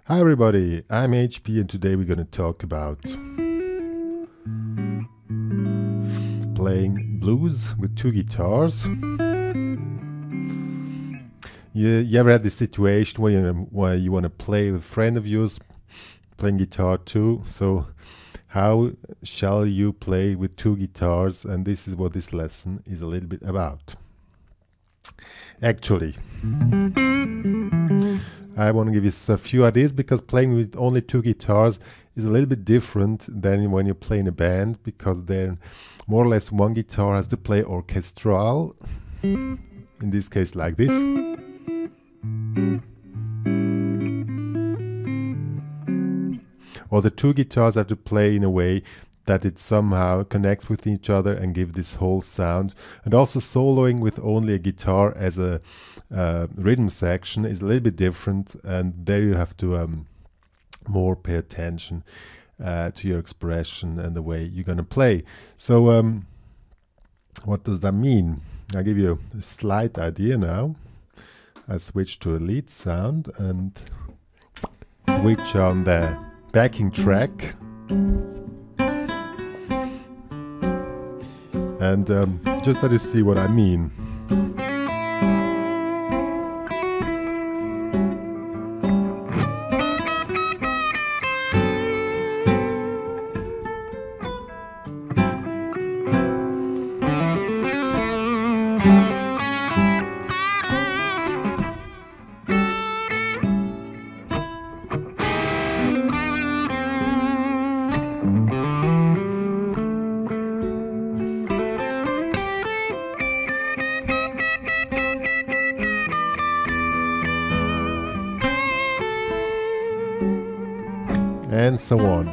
Hi everybody, I'm HP and today we're going to talk about playing blues with two guitars. You ever had this situation where you want to play with a friend of yours playing guitar too? So how shall you play with two guitars? And this is what this lesson is a little bit about. Actually, I want to give you a few ideas because playing with only two guitars is a little bit different than when you play in a band, because then more or less one guitar has to play orchestral, in this case like this. Or the two guitars have to play in a way that it somehow connects with each other and give this whole sound. And also soloing with only a guitar as a rhythm section is a little bit different, and there you have to more pay attention to your expression and the way you're going to play. So what does that mean? I'll give you a slight idea now. I switch to a lead sound and switch on the backing track. And just let you see what I mean. And so on.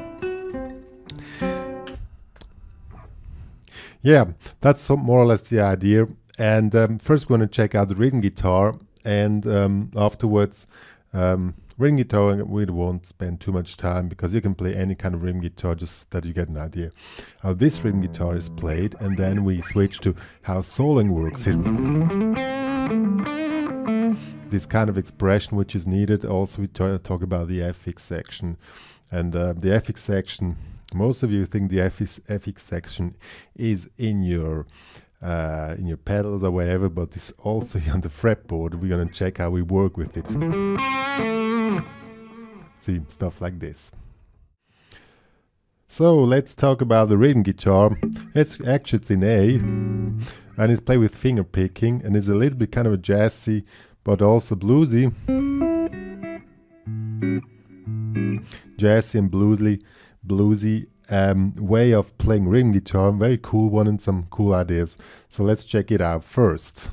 Yeah, that's more or less the idea. And first we're going to check out the rhythm guitar, and afterwards rhythm guitar we won't spend too much time, because you can play any kind of rhythm guitar, just that you get an idea how this rhythm guitar is played, and then we switch to how soloing works here. This kind of expression which is needed. Also we talk about the FX section. And the FX section, most of you think the FX section is in your pedals or whatever, but it's also on the fretboard. We're going to check how we work with it. See, stuff like this. So let's talk about the rhythm guitar. It's in A, and it's played with finger picking, and it's a little bit kind of a jazzy, but also bluesy. Jazzy and bluesy way of playing rhythm guitar. Very cool one and some cool ideas. So let's check it out first.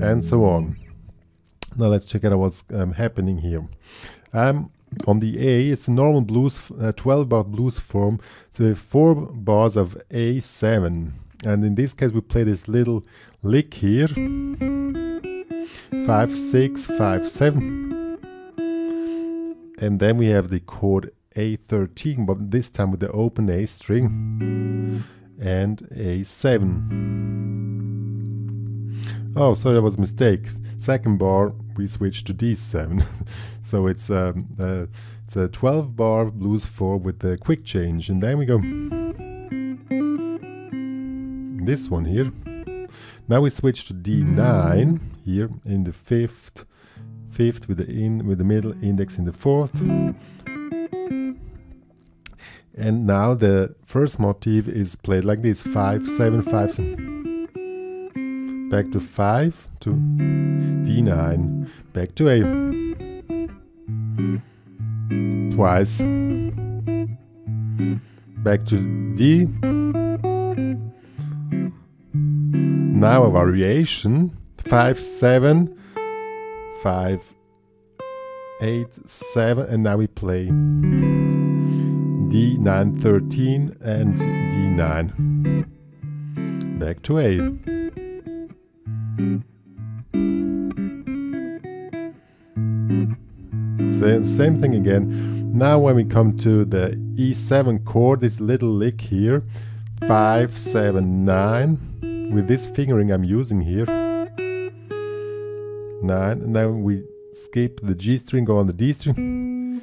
And so on. Now let's check out what's happening here. On the A, it's a normal blues, 12-bar blues form, so we have 4 bars of A7. And in this case, we play this little lick here, 5, 6, 5, 7. And then we have the chord A13, but this time with the open A string, and A7. Oh, sorry, that was a mistake. Second bar, we switch to D7. So it's a 12-bar blues 4 with the quick change. And then we go this one here. Now we switch to D9 here in the fifth with the middle index in the fourth. And now the first motif is played like this: 5, 7, 5, 7. Back to 5 to D9, back to A, twice. Back to D. Now a variation. 5, 7, 5, 8, 7, and now we play D, 9, 13 and D9. Back to A. Same thing again. Now when we come to the E7 chord, this little lick here, 5, 7, 9, with this fingering I'm using here, 9, and then we skip the G string, go on the D string,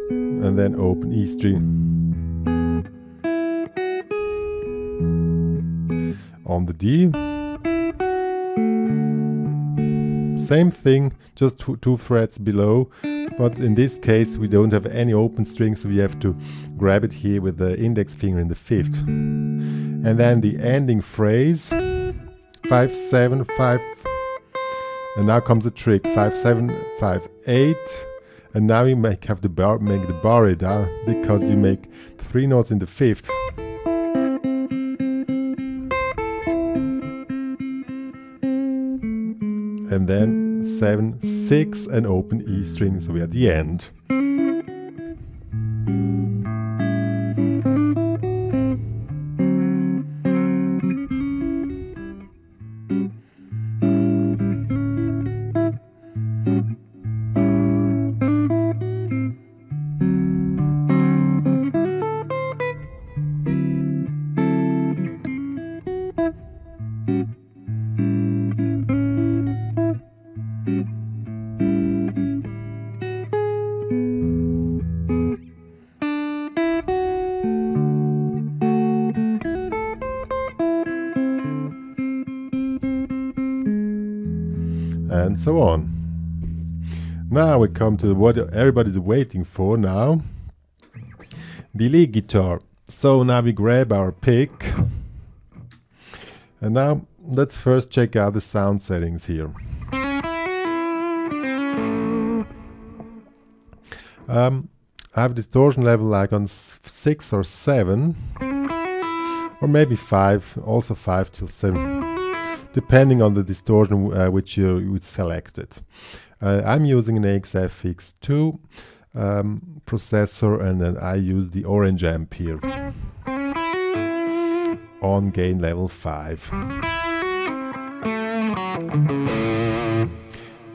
and then open E string. On the D. Same thing, just two frets below, but in this case we don't have any open strings, so we have to grab it here with the index finger in the 5th. And then the ending phrase, 5, 7, 5, and now comes the trick, 5, 7, 5, 8, and now you make the bar it out, because you make 3 notes in the 5th. And then 7, 6, and open E string, so we're at the end. And so on. Now we come to what everybody's waiting for now, the lead guitar. So now we grab our pick, and now let's first check out the sound settings here. I have a distortion level like on 6 or 7, or maybe 5, also 5 till 7. Depending on the distortion which you would selected. I'm using an AXFX2 processor, and then I use the orange amp here on gain level 5.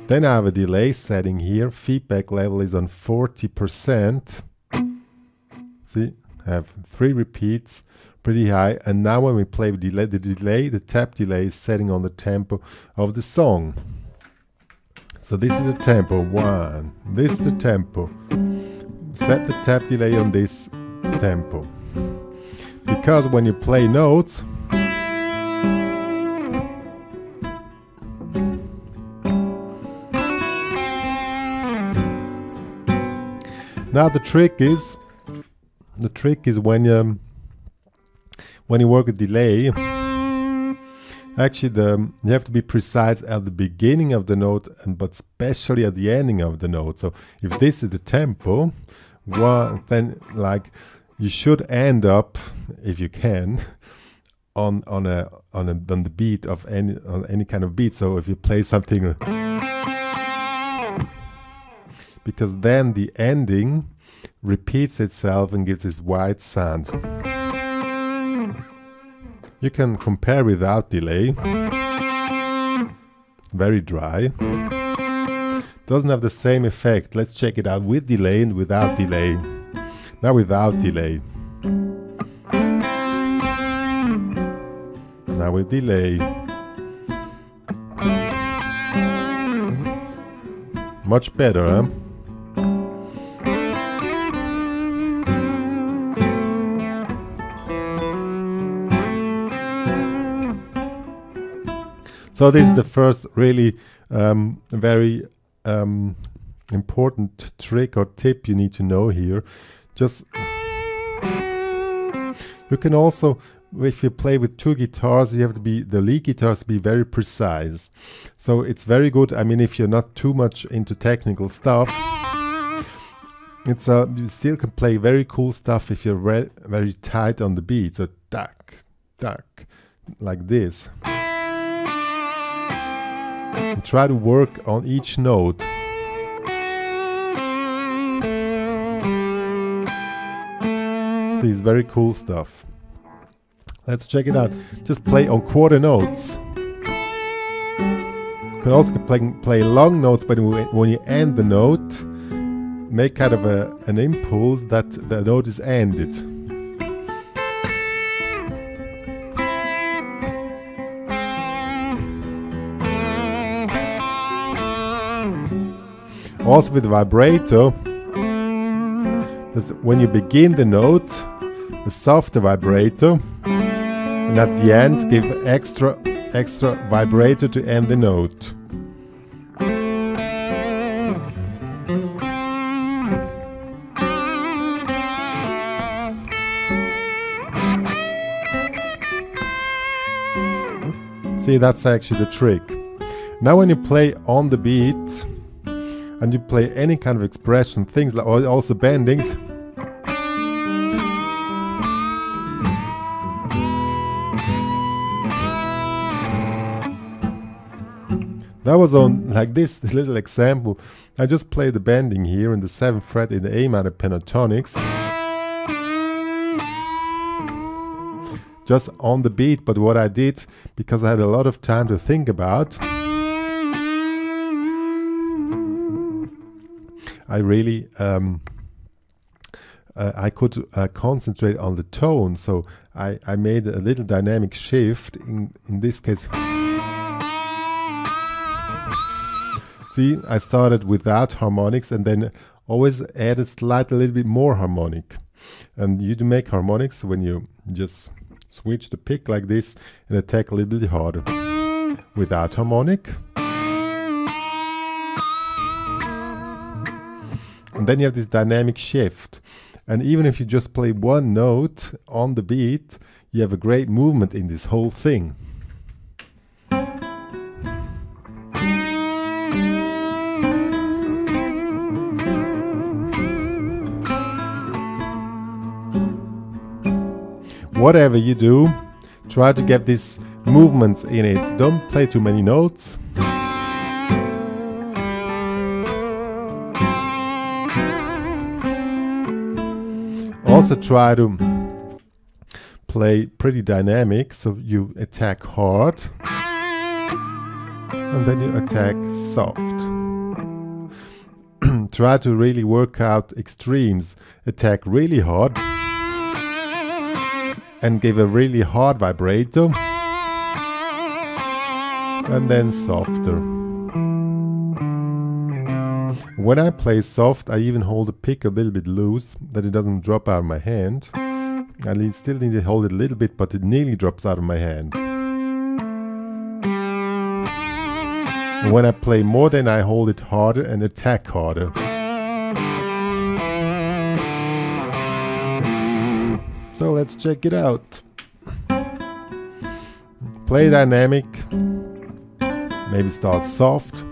Then I have a delay setting here. Feedback level is on 40%. See, I have 3 repeats. Pretty high, and now when we play the tap delay is setting on the tempo of the song. So this is the tempo 1, this is the tempo. Set the tap delay on this tempo, because when you play notes, now the trick is when you work with delay, actually you have to be precise at the beginning of the note, but especially at the ending of the note. So if this is the tempo, then like you should end up, if you can, on the beat of any kind of beat. So if you play something, because then the ending repeats itself and gives this wide sound. You can compare without delay. Very dry. Doesn't have the same effect. Let's check it out with delay and without delay. Now without delay. Now with delay. Much better, huh? So this is the first really very important trick or tip you need to know here. Just you can also, if you play with 2 guitars, you have to be, the lead guitars be very precise. So it's very good. I mean, if you're not too much into technical stuff, it's you still can play very cool stuff if you're very tight on the beat. So tack, tack, like this. And try to work on each note. See, it's very cool stuff. Let's check it out. Just play on quarter notes. You can also play long notes, but when you end the note, make kind of an impulse that the note is ended. Also with the vibrato, when you begin the note, a softer vibrato, and at the end give extra vibrato to end the note. See, that's actually the trick. Now when you play on the beat and you play any kind of expression, things like also bendings, that was on like this little example. I just played the bending here in the 7th fret in the A minor pentatonics, just on the beat. But what I did, because I had a lot of time to think about, I really I could concentrate on the tone. So I made a little dynamic shift in this case. See, I started without harmonics and then always added slightly a little bit more harmonic. And you do make harmonics when you just switch the pick like this and attack a little bit harder. Without harmonic. And then you have this dynamic shift. And even if you just play one note on the beat, you have a great movement in this whole thing. Whatever you do, try to get these movements in it. Don't play too many notes. Also try to play pretty dynamic, so you attack hard and then you attack soft. Try to really work out extremes. Attack really hard and give a really hard vibrato, and then softer. When I play soft, I even hold the pick a little bit loose, that it doesn't drop out of my hand. I still need to hold it a little bit, but it nearly drops out of my hand. And when I play more, then I hold it harder and attack harder. So let's check it out. Play dynamic, maybe start soft.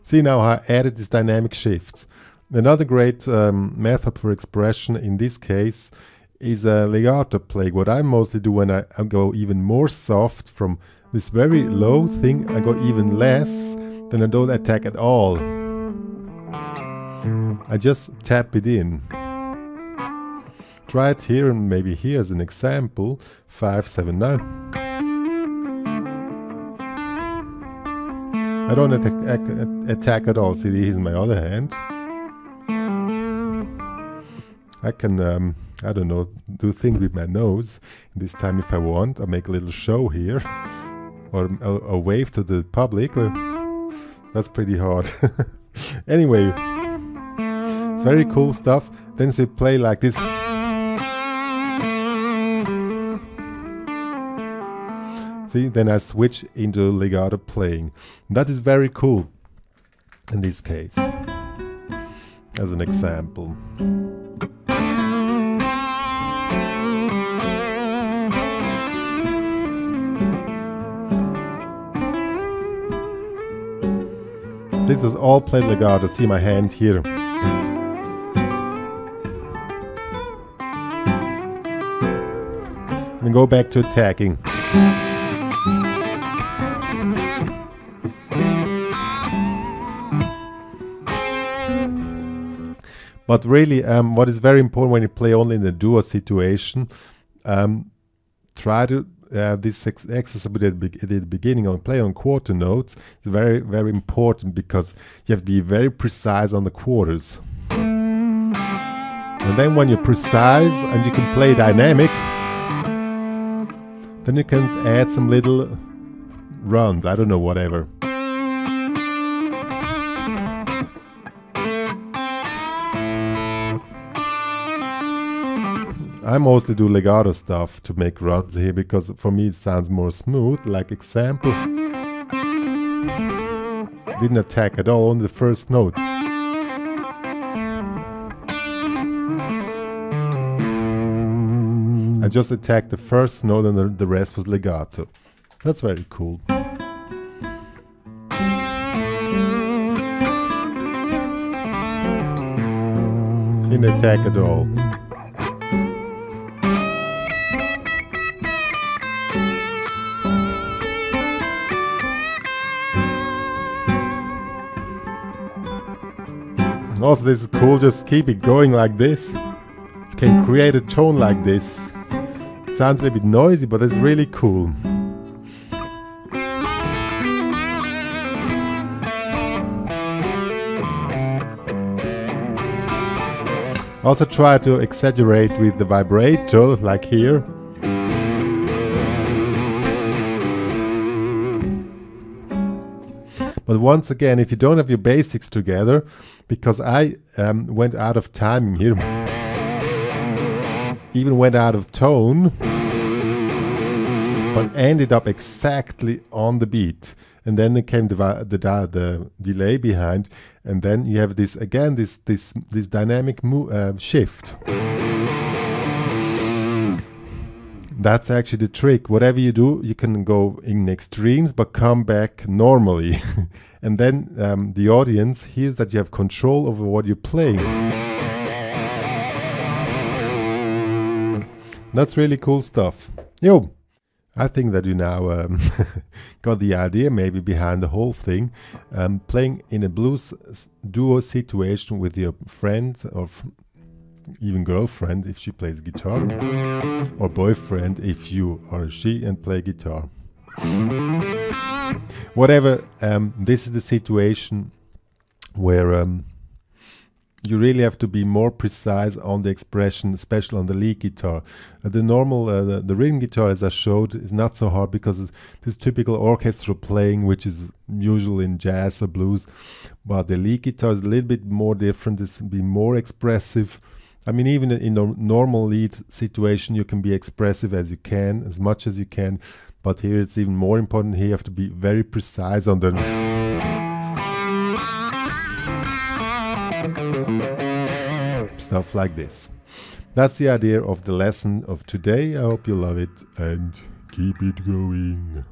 See now how I added these dynamic shifts. Another great method for expression in this case is a legato playing. What I mostly do when I go even more soft from this very low thing, I go even less, then I don't attack at all. I just tap it in. Try it here and maybe here as an example. 5, 7, 9. I don't attack at all. See, here's my other hand. I can, I don't know, do things with my nose this time if I want. I'll make a little show here. or a wave to the public. That's pretty hard. Anyway, it's very cool stuff. Then you play like this. See, then I switch into legato playing. That is very cool in this case, as an example. This is all played legato. See my hand here. And go back to attacking. But really, what is very important when you play only in a duo situation, try to this exercise we did at the beginning on play on quarter notes is very, very important, because you have to be very precise on the quarters. And then when you're precise and you can play dynamic, then you can add some little runs, I don't know, whatever. I mostly do legato stuff to make runs here, because for me it sounds more smooth. Like example, didn't attack at all on the first note. I just attacked the first note and the rest was legato. That's very cool. Didn't attack at all. Also, this is cool, just keep it going like this. You can create a tone like this. Sounds a little bit noisy, but it's really cool. Also try to exaggerate with the vibrato, like here. But once again, if you don't have your basics together, because I went out of timing here, even went out of tone, but ended up exactly on the beat. And then there came the delay behind, and then you have this again, this dynamic shift. That's actually the trick. Whatever you do, you can go in extremes, but come back normally. And then the audience hears that you have control over what you're playing. That's really cool stuff. Yo, I think that you now got the idea maybe behind the whole thing. Playing in a blues duo situation with your friend or even girlfriend if she plays guitar, or boyfriend if you are she and play guitar. Whatever, this is the situation where you really have to be more precise on the expression, especially on the lead guitar. The normal, the rhythm guitar, as I showed, is not so hard because this typical orchestral playing, which is usual in jazz or blues. But the lead guitar is a little bit more different. It's be more expressive. I mean, even in a normal lead situation, you can be expressive as you can, as much as you can. But here it's even more important. Here you have to be very precise on the stuff like this. That's the idea of the lesson of today. I hope you love it and keep it going.